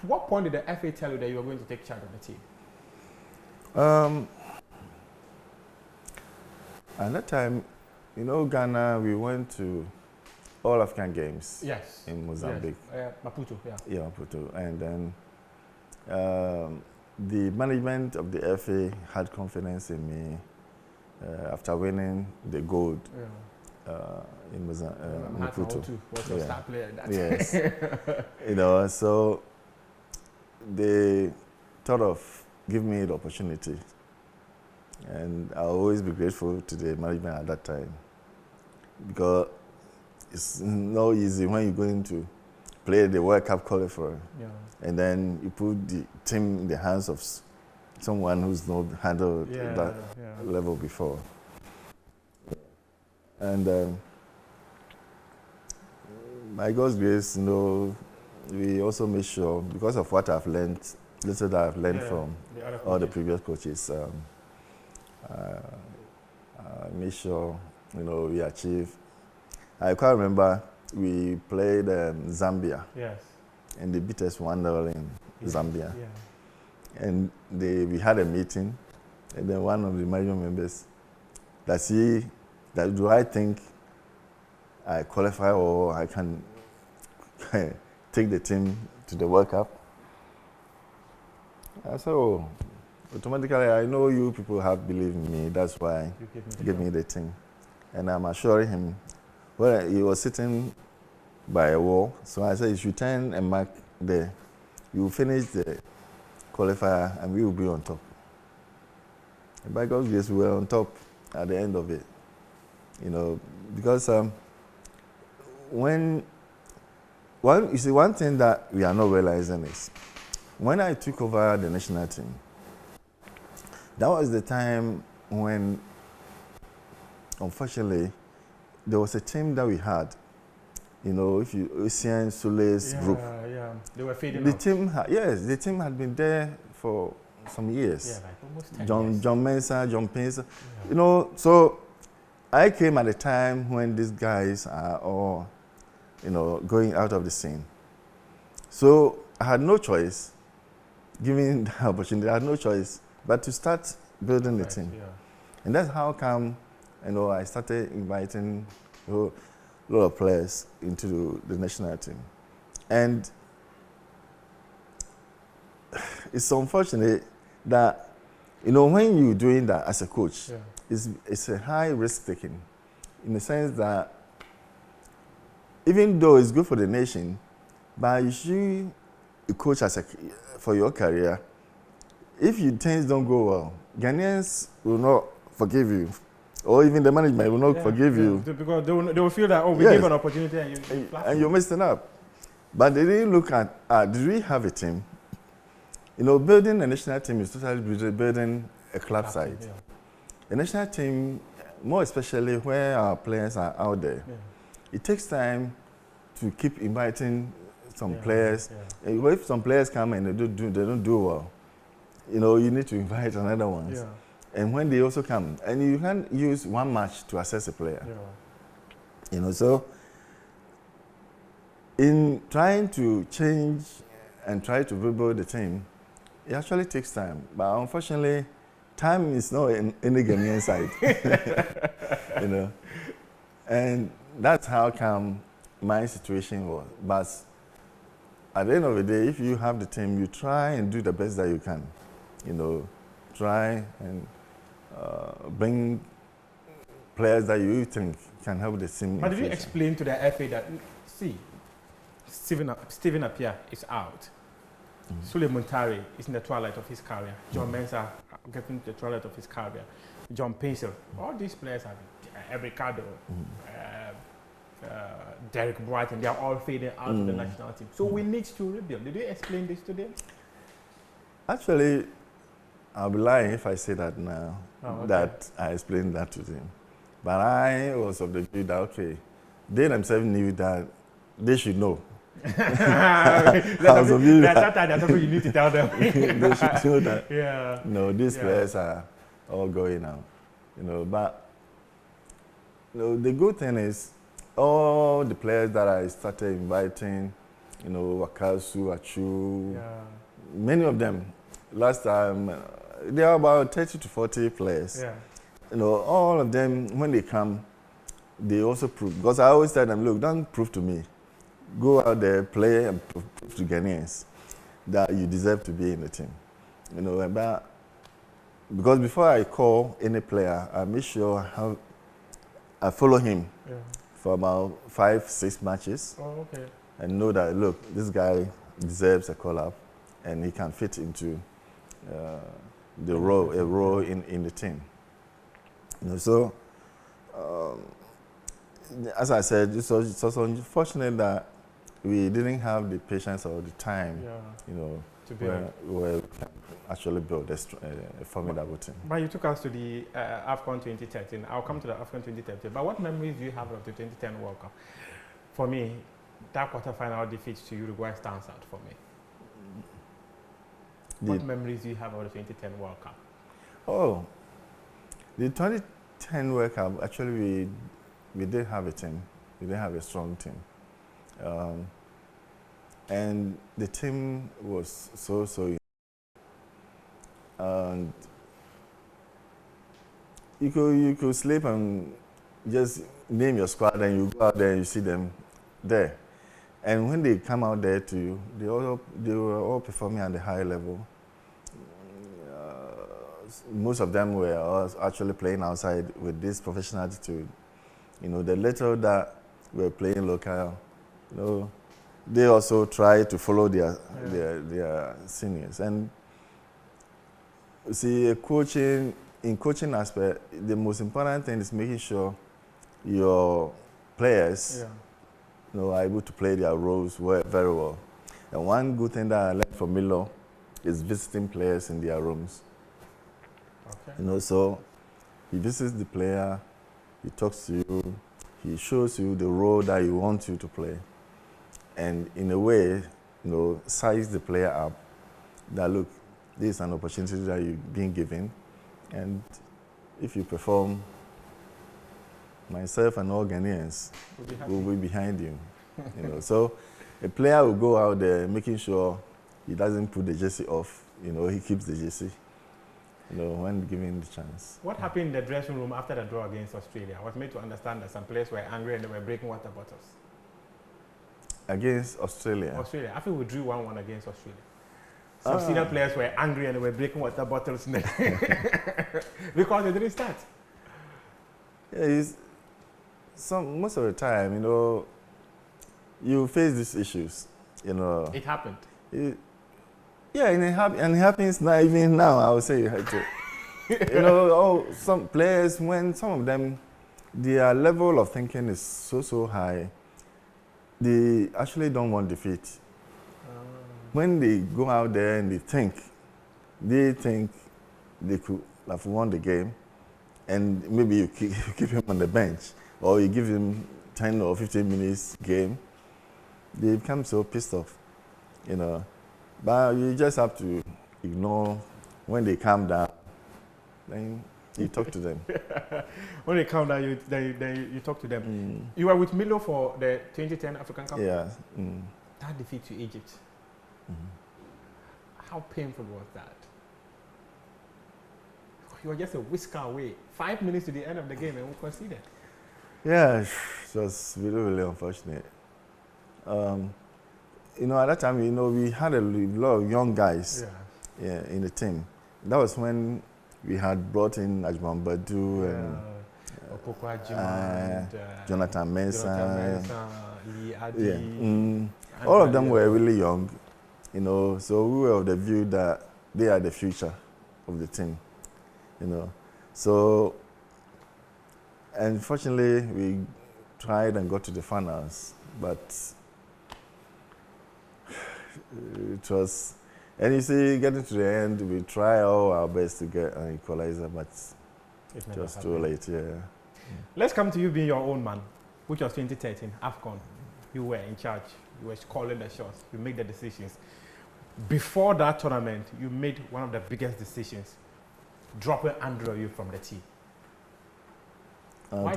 what point did the FA tell you that you were going to take charge of the team? At that time, Ghana, we went to all Afcon games. Yes. In Mozambique. Yes. Maputo, yeah. Yeah, Maputo. And then the management of the FA had confidence in me after winning the gold in Maputo. Was your star player at that Yes. So they thought of giving me the opportunity. And I'll always be grateful to the management at that time, because it's not easy when you're going to play the World Cup qualifier, and then you put the team in the hands of someone who's not handled that level before. And by God's grace, we also made sure, because of what I've learned, little that I've learned from all the previous coaches, I made sure, we achieved. I quite remember we played Zambia. Yes. And they beat us 1-0 in Zambia. Yeah. And we had a meeting, and then one of the management members, do I think I qualify or I can take the team to the World Cup? I said, automatically, I know you people have believed in me. That's why you gave me the team. And I'm assuring him, he was sitting by a wall. So I said, if you turn and mark there, you will finish the qualifier and we will be on top. And by God's grace, we were on top at the end of it. Because one thing that we are not realizing is, when I took over the national team, that was the time when, unfortunately, there was a team that we had. If you Ocean Sule's group. Yeah, they were fading the out. The team had been there for some years. Yeah, like almost 10 years. John Mensah, John Pinson. So I came at a time when these guys are all, going out of the scene. So I had no choice, given the opportunity, I had no choice but to start building the team. Yeah. And that's how come, I started inviting a lot of players into the national team. And it's unfortunate that, when you're doing that as a coach, it's a high risk taking, in the sense that even though it's good for the nation, but you should coach for your career. If your things don't go well, Ghanaians will not forgive you, or even the management will not forgive you. Because they will feel that, we gave an opportunity and you're messing up. But they didn't look at, did we have a team? Building a national team is totally building a club side. Yeah. A national team, more especially where our players are out there, it takes time to keep inviting some players. Yeah. If some players come and they don't do well, you need to invite another ones. Yeah. And when they also come, and you can't use one match to assess a player. Yeah. So in trying to change and try to rebuild the team, it actually takes time. But unfortunately, time is not in the Ghanaian side. And that's how come my situation was. But at the end of the day, if you have the team, you try and do the best that you can. Try and bring players that you think can help the team. But did you explain to the FA that, Stephen Appiah is out. Sule Muntari is in the twilight of his career. John Mensah getting to the twilight of his career. John Pinson. All these players have Ricardo, Derek Brighton, they are all fading out of the national team. So we need to rebuild. Did you explain this to them? Actually, I'll be lying if I say that now, that I explained that to them. But I was of the view that, they themselves knew that they should know. That's what you need to tell them. They should know that. These players are all going out. But the good thing is, all the players that I started inviting, you know, Wakasu, Ayew, Yeah. many of them. Last time, there are about 30 to 40 players. Yeah. You know, all of them, when they come, they also prove. Because I always tell them, look, don't prove to me. Go out there, play, and prove to Ghanaians that you deserve to be in the team. You know, because before I call any player, I make sure I follow him for about 5-6 matches. Oh, okay. And know that, look, this guy deserves a call-up and he can fit into a role in the team. You know, so, as I said, it's also unfortunate that we didn't have the patience or the time, you know, where we can actually build a formidable team. But you took us to the Afcon 2013. I'll come to the Afcon 2013. But what memories do you have of the 2010 World Cup? For me, that quarter-final defeat to Uruguay stands out for me. What memories do you have of the 2010 World Cup? Oh, the 2010 World Cup, actually we did have a team. We did have a strong team. And the team was so young. And you could sleep and just name your squad and you go out there and you see them there. And when they come out there to you, they were all performing at a high level. Most of them were actually playing outside with this professional attitude. You know, the little that were playing local, you know, they also try to follow their seniors. And see, in coaching aspect, the most important thing is making sure your players you know, are able to play their roles very well. And one good thing that I learned from Milo is visiting players in their rooms. Okay. You know, so he visits the player, he talks to you, he shows you the role that he wants you to play. And in a way, you know, size the player up that, look, this is an opportunity that you're being given. And if you perform, myself and all Ghanaians will be behind you. You know, so a player will go out there making sure he doesn't put the jersey off. You know, he keeps the jersey. You know, when given the chance. What happened in the dressing room after the draw against Australia? I was made to understand that some players were angry and they were breaking water bottles. Against Australia? Australia. I think we drew 1-1 against Australia. Some senior players were angry and they were breaking water bottles because they didn't start. Yeah, most of the time, you know, you face these issues, you know. It happened. Yeah, and it happens now, even now, I would say. You know, some players, when some of them, their level of thinking is so high, they actually don't want defeat. When they go out there and they think they could have won the game, and maybe you keep him on the bench, or you give him 10 or 15 minutes game, they become so pissed off, you know. But you just have to ignore when they calm down, then you talk to them. When they calm down, you talk to them. You were with Milo for the 2010 African Cup? Yeah. That defeat to Egypt. How painful was that? You were just a whisker away. 5 minutes to the end of the game and we conceded. Yeah, it was really unfortunate. You know, at that time, you know, we had a lot of young guys in the team. That was when we had brought in Ajman Badu and Jonathan Mensah, Lee Adi. All of them were really young, you know, so we were of the view that they are the future of the team, you know. So, unfortunately, we tried and got to the finals, but it was, and you see, getting to the end, we try all our best to get an equalizer, but it was too late, Let's come to you being your own man, which was 2013, Afcon. You were in charge, you were calling the shots, you made the decisions. Before that tournament, you made one of the biggest decisions, dropping Andrew Ayew from the team. Why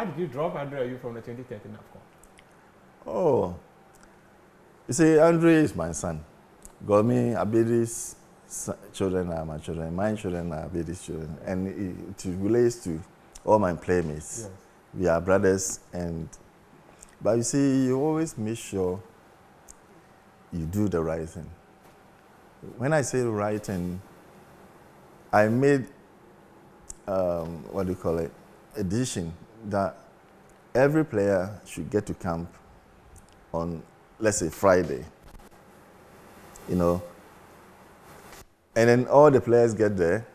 did you drop Andrew Ayew from the 2013 Afcon? Oh, You see, Andre is my son. Gomi, Abedi's children are my children. My children are Abedi's children. And it relates to all my playmates. Yes. We are brothers. But you see, you always make sure you do the right thing. When I say right thing, I made, a decision that every player should get to camp on, let's say, Friday. And then all the players get there,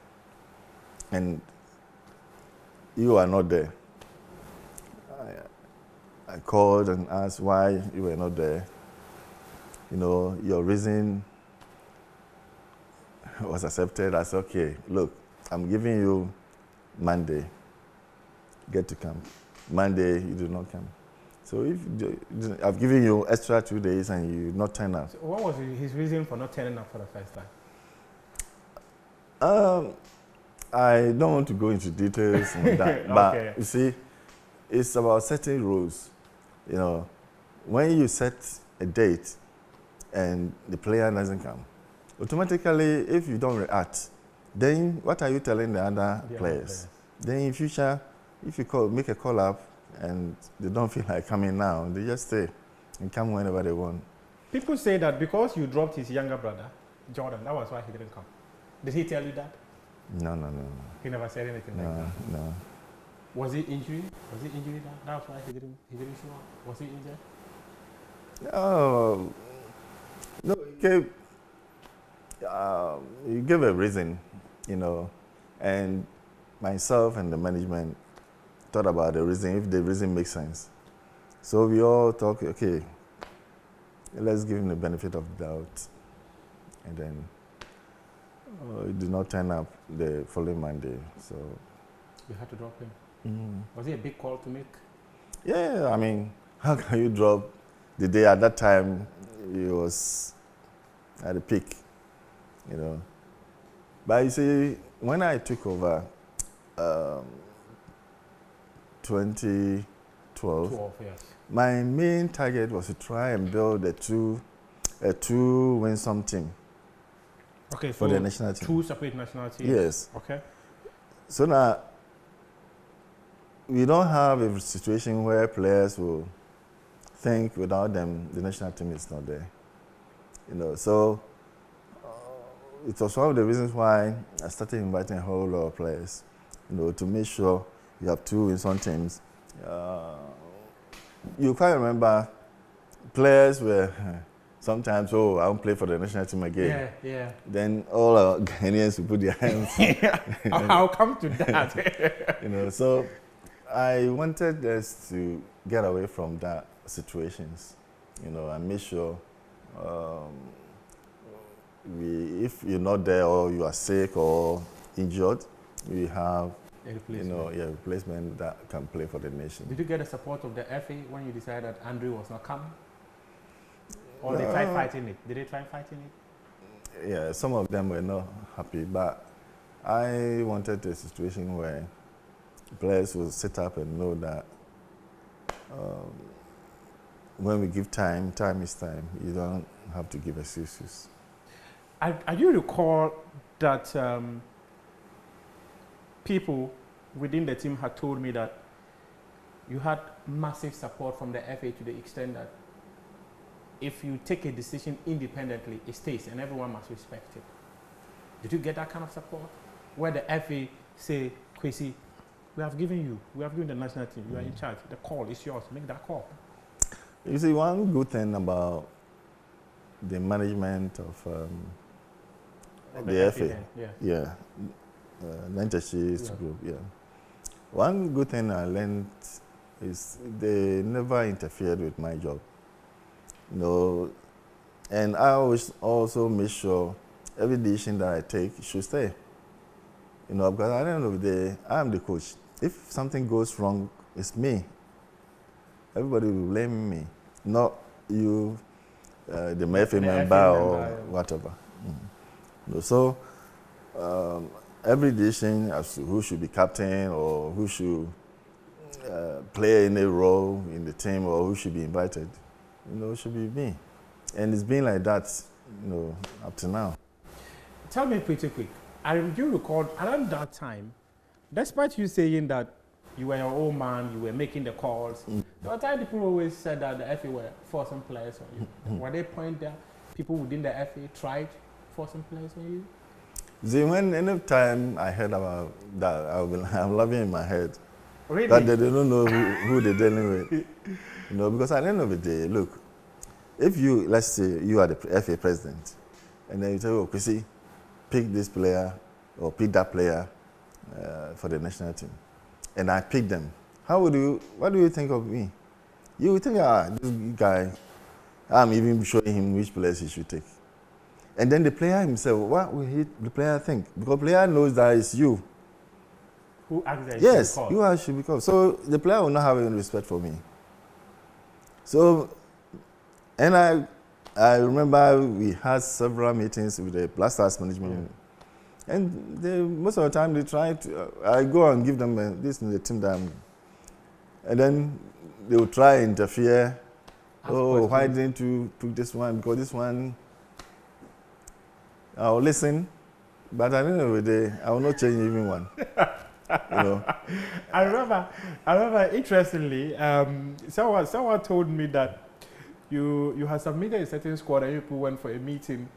and you are not there. I called and asked why you were not there. Your reason was accepted. I said, okay, look, I'm giving you Monday, get to camp. Monday, you do not come. So if I've given you extra 2 days and you not turn up. So what was his reason for not turning up for the first time? I don't want to go into details on that. But Okay. you see, it's about setting rules. When you set a date and the player doesn't come, automatically, if you don't react, then what are you telling the other players? Then in future, if you make a call up and they don't feel like coming now, they just stay and come whenever they want. People say that because you dropped his younger brother, Jordan, that was why he didn't come. Did he tell you that? No. He never said anything like that? No. Was it injury? That's why he didn't show up? Was he injured? No, he gave a reason, and myself and the management thought about the reason, if the reason makes sense. So we all thought, okay, let's give him the benefit of the doubt. And then he did not turn up the following Monday, so. You had to drop him? Mm. Was it a big call to make? Yeah, how can you drop the day at that time he was at the peak, But you see, when I took over 2012, 12, yes. My main target was to try and build a two winsome team. Okay, for the national team. 2 separate national teams? Yes. Okay. So now, we don't have a situation where players will think without them, the national team is not there. So it was one of the reasons why I started inviting a whole lot of players, to make sure you have 2 winsome teams. You quite remember players were sometimes, I won't play for the national team again. Yeah. Then all our Ghanaians will put their hands. I'll come to that. So I wanted us to get away from that situations, and make sure if you're not there or you are sick or injured, we have a replacement. Replacement that can play for the nation. Did you get the support of the FA when you decided that Andrew was not coming? Or they tried fighting it? Did they try fighting it? Yeah, some of them were not happy, but I wanted a situation where players will sit up and know that when we give time, time is time. You don't have to give excuses. I do recall that people within the team had told me that you had massive support from the FA to the extent that if you take a decision independently, it stays and everyone must respect it. Did you get that kind of support? Where the FA say, Kwasi, we have given the national team, you are in charge, the call is yours, make that call. You see, one good thing about the management of the FA, Lentership's group, one good thing I learned is they never interfered with my job. And I always also make sure every decision that I take should stay. Because at the end of the day, I'm the coach. If something goes wrong, it's me. Everybody will blame me, not you, the FA member or whatever. So every decision as to who should be captain or who should play any role in the team or who should be invited, should be me. And it's been like that, up to now. Tell me pretty quick. I do recall around that time, despite you saying that you were your old man, you were making the calls, there were times people always said that the FA were forcing players on you. Were they point there? People within the FA tried forcing players on you? See, any time I heard about that, I'm laughing in my head. Really? That they don't know who they're dealing with. Because at the end of the day, look, if you, let's say you are the FA president, and then you tell, Kwasi, pick this player or pick that player for the national team, and I pick them, what do you think of me? You would think, this guy, I'm even showing him which players he should take. And then the player himself, what will the player think? Because the player knows that it's you. Who asked that? Yes, you should be called. So the player will not have any respect for me. So, and I remember we had several meetings with the Black Stars management. Yeah. And most of the time they try to, I go and give them this in the team that and then they will try and interfere. Why didn't you pick this one? Because this one, I'll listen, but at the end of the day, I will not change even one. I remember interestingly, someone told me that you had submitted a certain squad and people went for a meeting.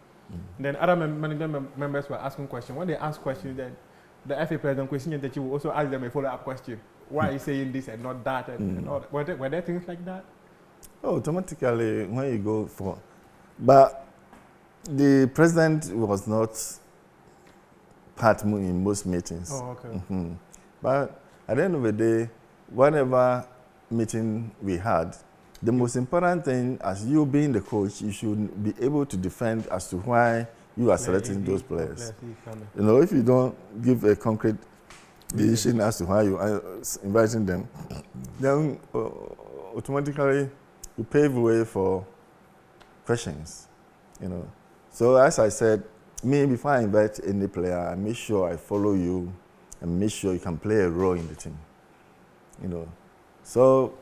Then other management members were asking questions. When they ask questions, then the FA president question that you will also ask them a follow-up question. Why are you saying this and not that? And all that? Were there things like that? Oh, automatically when you go for, but the president was not part in most meetings. Oh, okay. But at the end of the day, whatever meeting we had, the most important thing, as you being the coach, you should be able to defend as to why you are selecting those players. If you don't give a concrete decision as to why you are inviting them, then automatically you pave the way for questions. So as I said, before I invite any player, I make sure I follow you and make sure you can play a role in the team. So.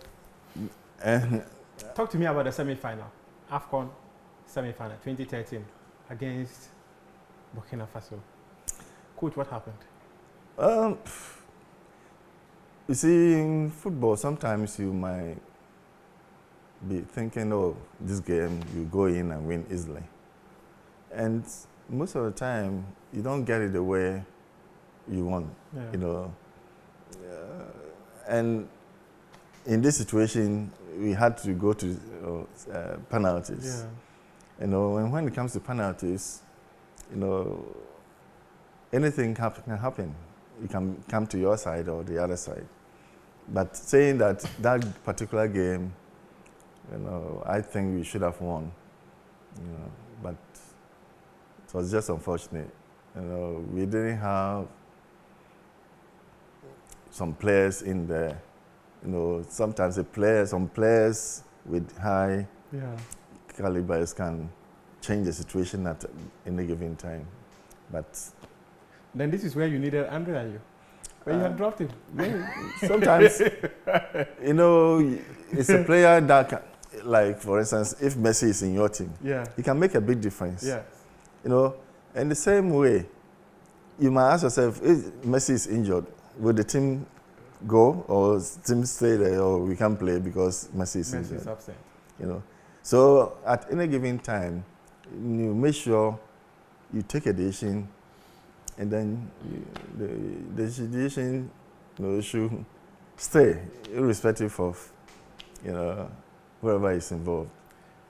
Talk to me about the semi-final, Afcon semi-final 2013 against Burkina Faso. Coach, what happened? You see, in football, sometimes you might be thinking, this game, you go in and win easily. And most of the time, you don't get it the way you want, and in this situation, we had to go to penalties. Yeah. When it comes to penalties, anything can happen. It can come to your side or the other side. But saying that particular game, I think we should have won. But it was just unfortunate. We didn't have some players in there. Sometimes some players with high calibers can change the situation at any given time. But then this is where you needed Andre Ayew, but you had dropped him. Sometimes, it's a player that can, like, for instance, if Messi is in your team, he can make a big difference. Yes. In the same way, you might ask yourself, if Messi is injured, will the team go or team stay there, or we can't play because Messi is upset. So at any given time, you make sure you take a decision, and then the decision should stay, irrespective of whoever is involved.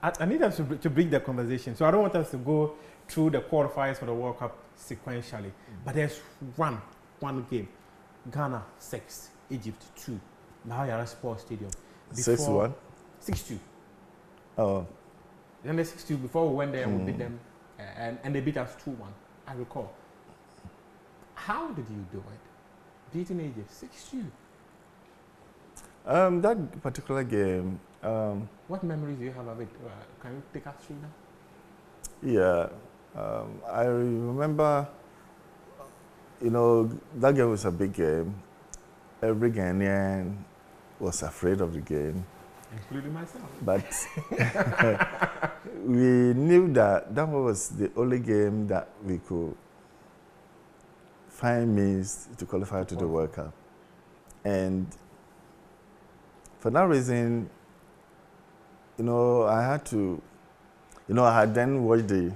I need us to bring the conversation. So I don't want us to go through the qualifiers for the World Cup sequentially, but there's one game. Ghana 6, Egypt 2. Mahayara Sports Stadium. 6-1? 6-2. Oh. Then the 6-2, before we went there, we beat them, and they beat us 2-1, I recall. How did you do it? Beating Egypt 6-2. That particular game. What memories do you have of it? Can you take us through that? Yeah. I remember, that game was a big game. Every Ghanaian was afraid of the game. Including myself. But we knew that that was the only game that we could find means to qualify to the World Cup. And for that reason, I had to, I had then watched the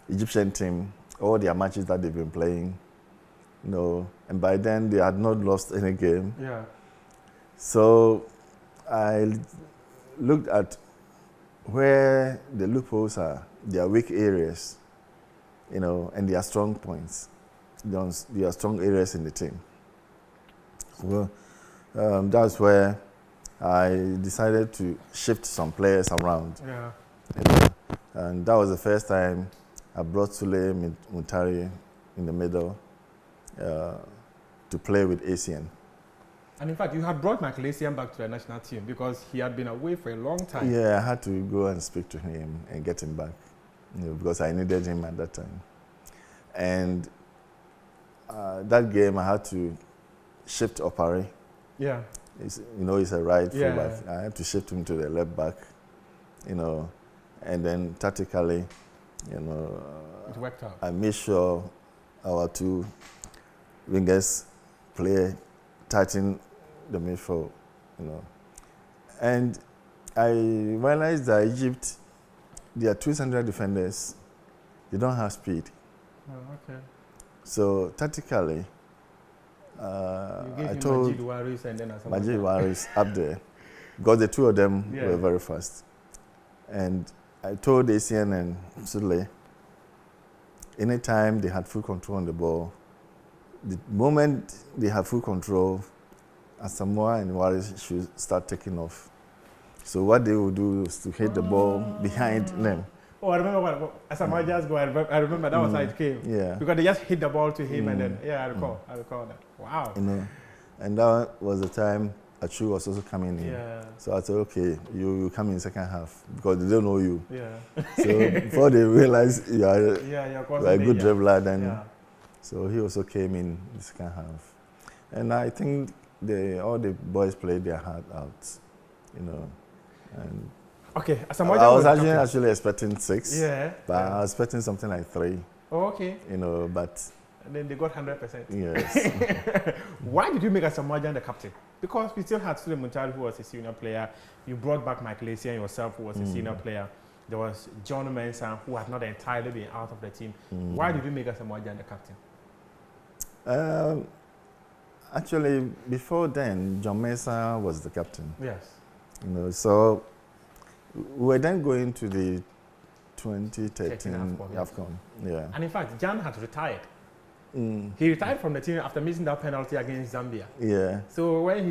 Egyptian team, all their matches that they've been playing, and by then they had not lost any game. Yeah. So I looked at where the loopholes are, their weak areas, and their strong points, their strong areas in the team. So that's where I decided to shift some players around. Yeah. And that was the first time I brought Sule Muntari in the middle to play with ACN. And in fact, you had brought Michael Essien back to the national team because he had been away for a long time. Yeah, I had to go and speak to him and get him back, because I needed him at that time. And that game, I had to shift Opare. Yeah. He's a right fullback. Yeah. I had to shift him to the left back, and then tactically, it worked out. I made sure our two wingers play tighten the midfield, And I realized that Egypt, their 200 defenders, they don't have speed. Oh, okay. So tactically, I told Majid Waris up there, because the two of them were very fast. And I told ACN and Sule, anytime they had full control on the ball, the moment they have full control, Asamoah and Waris should start taking off. So what they would do is to hit the ball behind them. Oh, I remember what Asamoah just go. I remember that was how it came. Yeah. Because they just hit the ball to him and then, I recall that. Wow. And that was the time Ayew was also coming in. Yeah. So I said, okay, you come in second half because they don't know you. Yeah. So before they realize you are a good dribbler, then so he also came in the second half. And I think all the boys played their heart out, And okay, Asamoah I was actually expecting 6, but I was expecting something like 3. Oh, okay. But and then they got 100%. Yes. Why did you make Asamoah the captain? Because we still had Sule Muntari, who was a senior player. You brought back Michael Essien yourself, who was a senior player. There was John Mensah, who had not entirely been out of the team. Why did you make Asamoah the captain? Actually, before then, John Mensah was the captain. Yes. So we were then going to the 2013 Afcon. Yeah. And in fact, Jan had retired. He retired from the team after missing that penalty against Zambia. Yeah. So when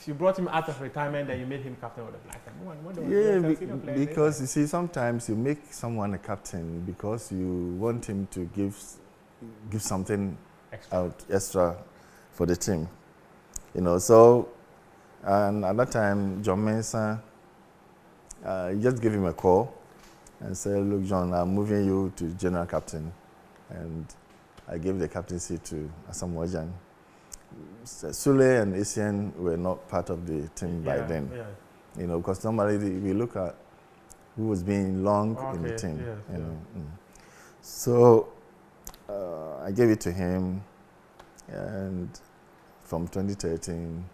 you brought him out of retirement, then you made him captain of the Black Stars. Because you see, sometimes you make someone a captain because you want him to give something extra for the team. So and at that time, John Mensah, just gave him a call and said, look, John, I'm moving you to general captain. And I gave the captaincy to Asamoah. Sule and Essien were not part of the team by then. Yeah. Because normally we look at who was being long in the team. So I gave it to him, and from 2013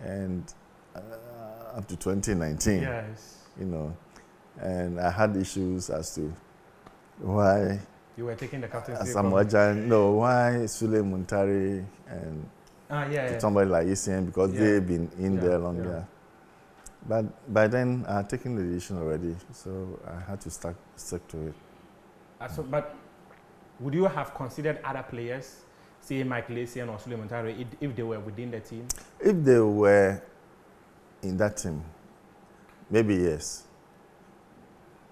and up to 2019. Yes. And I had issues as to why you were taking the captaincy. Why Sule Muntari and somebody like Essien, because they've been in there longer. Yeah. But by then, I had taken the decision already, so I had to stick to it. But would you have considered other players, say Michael Essien or Sule Muntari, if they were within the team? If they were in that team, maybe yes.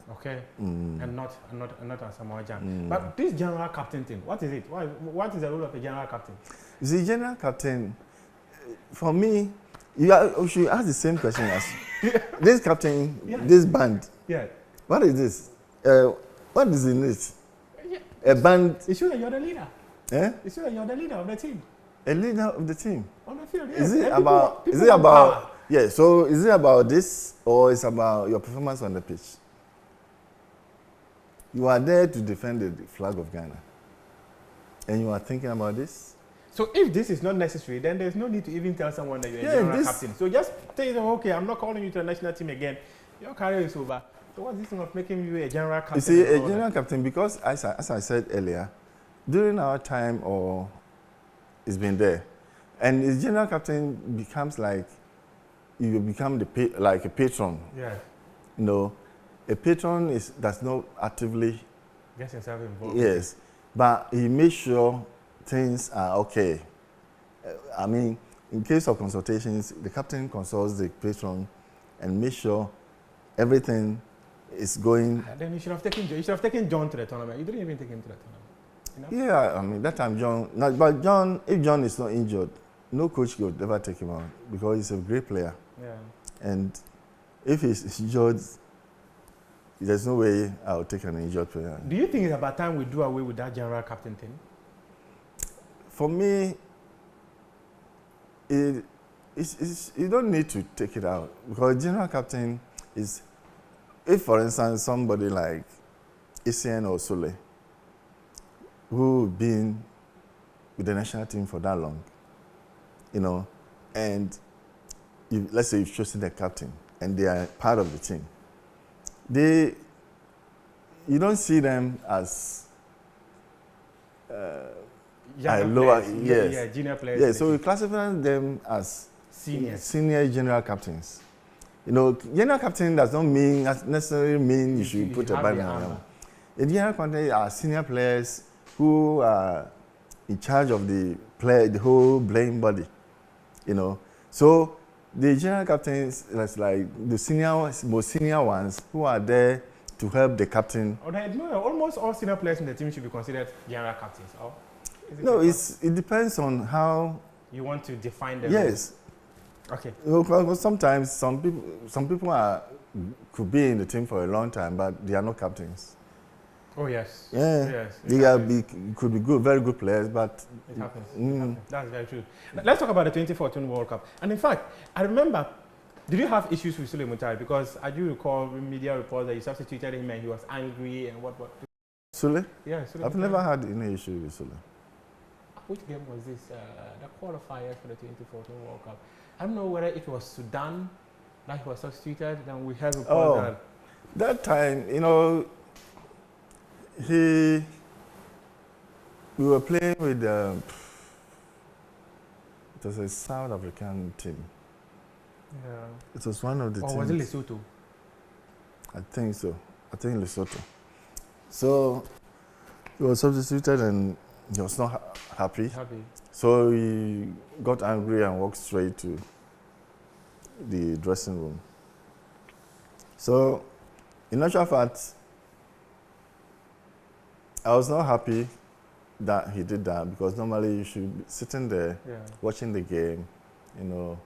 Okay, and not Asamoah. But this general captain thing, what is it? What is the role of a general captain? You see, general captain, for me, you should ask the same question as this captain, this band. Yeah. What is this? What is in it? A band. It's sure that you're the leader. Eh? It's sure that you're the leader of the team. A leader of the team. On the field, yes. Is it about Yeah, so is it about this or is it about your performance on the pitch? You are there to defend the flag of Ghana. And you are thinking about this? So if this is not necessary, then there's no need to even tell someone that you're a general captain. So just tell them, okay, I'm not calling you to the national team again. Your career is over. So what's this thing of making you a general captain? You see, a general captain, because as I said earlier, during our time or it's been there, and the general captain becomes like, you become like a patron. Yeah. You know, a patron does not actively get himself involved. Yes, but he makes sure things are okay. I mean, in case of consultations, the captain consults the patron and makes sure everything is going. Then you should have taken John to the tournament. You didn't even take him to the tournament. You know? Yeah, I mean that time but John, if John is not injured, no coach would ever take him out because he's a great player. Yeah. And if he's injured, there's no way I'll take an injured player. Do you think it's about time we do away with that general captain thing? For me, you don't need to take it out because general captain is, if for instance somebody like Essien or Sule, who've been with the national team for that long, you know, and let's say you've chosen the captain and they are part of the team, you don't see them as lower, yes. Yeah, junior players. Yeah, so we classify them as senior general captains. You know, general captain does not necessarily mean you should put a banner on them. The general captain are senior players who are in charge of the whole playing body. You know, so the general captains, that's like the most senior ones who are there to help the captain. No, almost all senior players in the team should be considered general captains. Or no, it depends on how you want to define them. Yes. Okay. Because sometimes some people could be in the team for a long time, but they are not captains. Oh yes. Yeah. Yes. Could be good, very good players, but it happens. It happens. That's very true. Let's talk about the 2014 World Cup. And in fact, I remember. Did you have issues with Sule Muntari? Because I do recall media reports that you substituted him and he was angry and what? Sule? Yeah, Sule. I've never had any issue with Sule. Which game was this? The qualifiers for the 2014 World Cup. I don't know whether it was Sudan that he was substituted. Then we heard reports that time, you know, we were playing with it was a South African team. Yeah. It was one of the teams. Or was it Lesotho? I think so. I think Lesotho. So he was substituted and he was not happy. So he got angry and walked straight to the dressing room. So in actual fact, I was not happy that he did that because normally you should be sitting there watching the game, you know.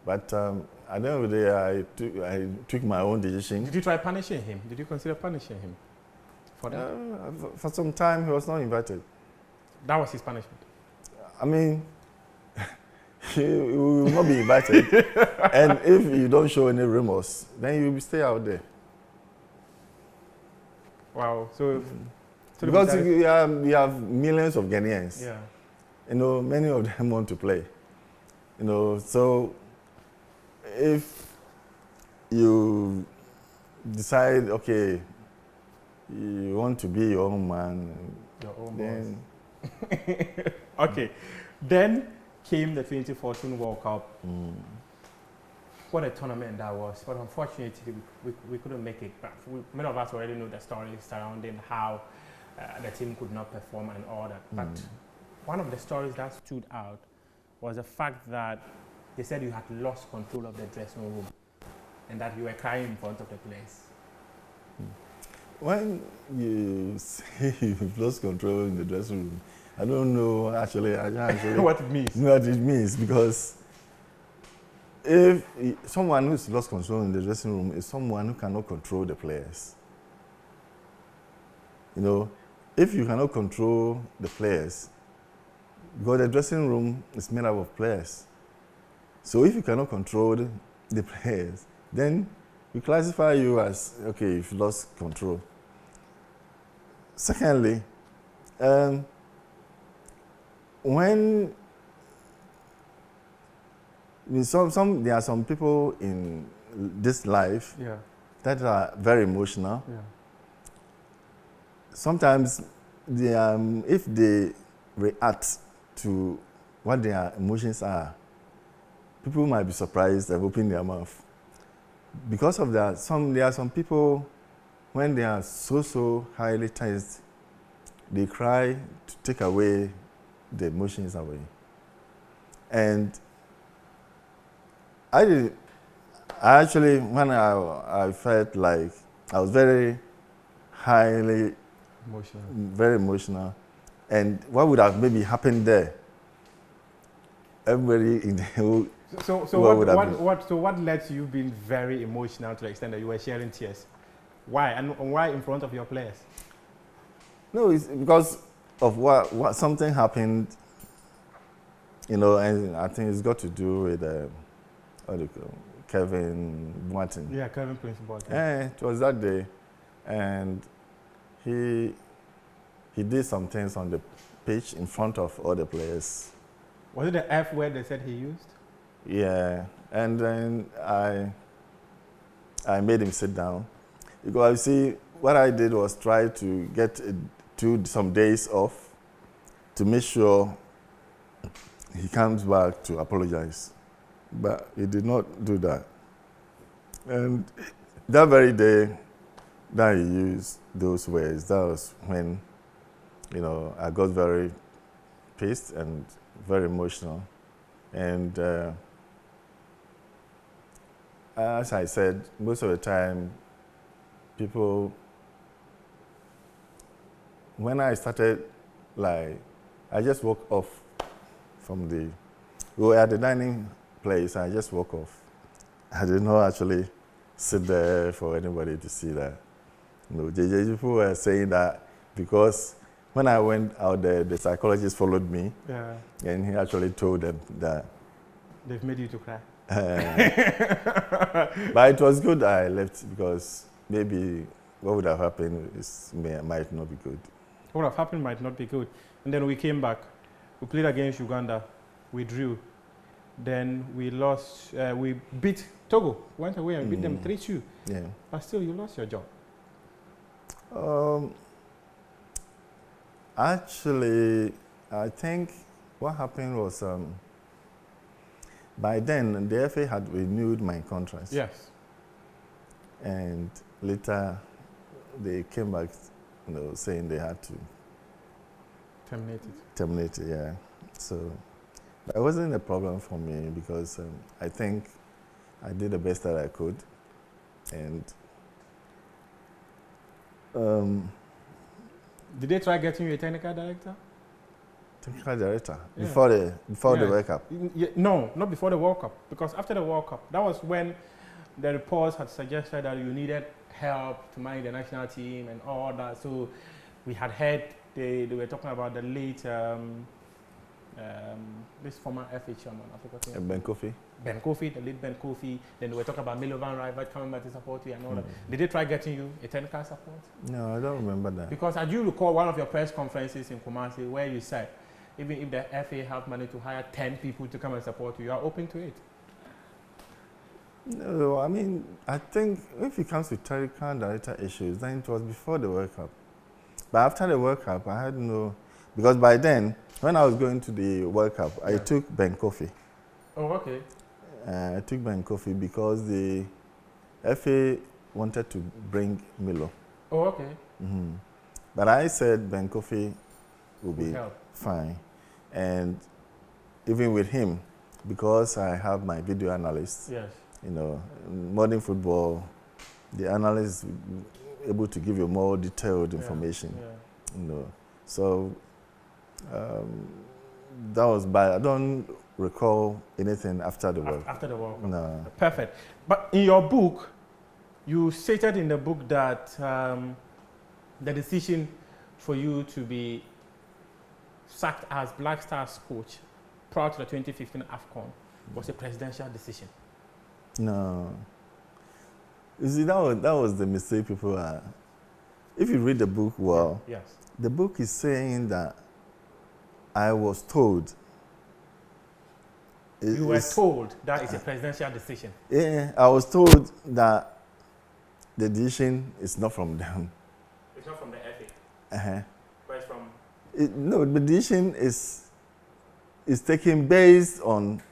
But at the end of the day, I took my own decision. Did you try punishing him? Did you consider punishing him for that? For some time, he was not invited. That was his punishment? I mean, he will not be invited. And if you don't show any remorse, then you will stay out there. Wow. So because we have millions of Ghanaians. Yeah. You know, many of them want to play. You know, so if you decide, okay, you want to be your own man, your own boss. Okay. Then came the 2014 World Cup. What a tournament that was. But unfortunately, we couldn't make it. But many of us already know the story surrounding how the team could not perform and all that. But one of the stories that stood out was the fact that they said you had lost control of the dressing room and that you were crying in front of the players. When you say you've lost control in the dressing room, I don't know actually what it means. What it means, because if someone who's lost control in the dressing room is someone who cannot control the players. You know, if you cannot control the players, Because the dressing room is made up of players. So if you cannot control the players, then we classify you as, okay, you've lost control. Secondly, when there are some people in this life that are very emotional. Yeah. Sometimes if they react to what their emotions are, people might be surprised they've opened their mouth. Because of that, there are some people, when they are so highly tensed, they cry to take away the emotions away. And I actually, when I felt like I was very highly emotional, very emotional, and what would have maybe happened there? Everybody in the whole So what led to you being very emotional to the extent that you were sharing tears? Why? And why in front of your players? No, it's because of what something happened, and I think it's got to do with Kevin Martin. Yeah, Kevin Prince Boateng. It was that day, and he did some things on the pitch in front of all the players. Was it the F word they said he used? Yeah, and then I made him sit down, because you see, what I did was try to get some days off to make sure he comes back to apologize. But he did not do that. And that very day that he used those words, that was when, I got very pissed and very emotional. And as I said, most of the time, people, when I started, I just woke off from we were at the dining place, I just woke off. I did not actually sit there for anybody to see that. People were saying that because when I went out there, the psychologist followed me, and he actually told them that they've made you to cry. But it was good I left, because maybe what would have happened might not be good. What would have happened might not be good. And then we came back. We played against Uganda. We drew. Then we lost. We beat Togo. Went away and beat them 3-2. Yeah. But still, you lost your job. Actually, I think what happened was by then the FA had renewed my contract. Yes. And later they came back, saying they had to terminate it. Yeah. So that wasn't a problem for me, because I think I did the best that I could. And did they try getting you a technical director? Technical director? Yeah. Before the World Cup? No, not before the World Cup. Because after the World Cup, that was when the reports had suggested that you needed help to manage the national team and all that. So we had heard they were talking about the late this former FA chairman, I forgot his name. Ben Kofi. Ben Kofi, the late Ben Kofi. Then they were talking about Milovan Rivert coming back to support you and all that. Did they try getting you a technical support? No, I don't remember that. Because I do recall one of your press conferences in Kumasi where you said, even if the FA have money to hire 10 people to come and support you, you are open to it. No, I mean, I think if it comes to technical director issues, then it was before the World Cup. But after the World Cup, I had no... Because by then, when I was going to the World Cup, I took Ben Kofi. Oh, okay. I took Ben Kofi because the FA wanted to bring Milo. Oh, okay. But I said Ben Kofi will be fine. And even with him, because I have my video analyst, modern football, the analyst is able to give you more detailed information. So that was bad. I don't recall anything after the World Cup. After the World Cup. No. Perfect. But in your book, you stated in the book that the decision for you to be sacked as Black Stars coach prior to the 2015 Afcon was a presidential decision? No. You see, that was the mistake people are. If you read the book well, yes, the book is saying that I was told. You were told that it's a presidential decision. Yeah, I was told that the decision is not from them. It's not from the FA. Uh-huh. But it's from. No, the decision is taken based on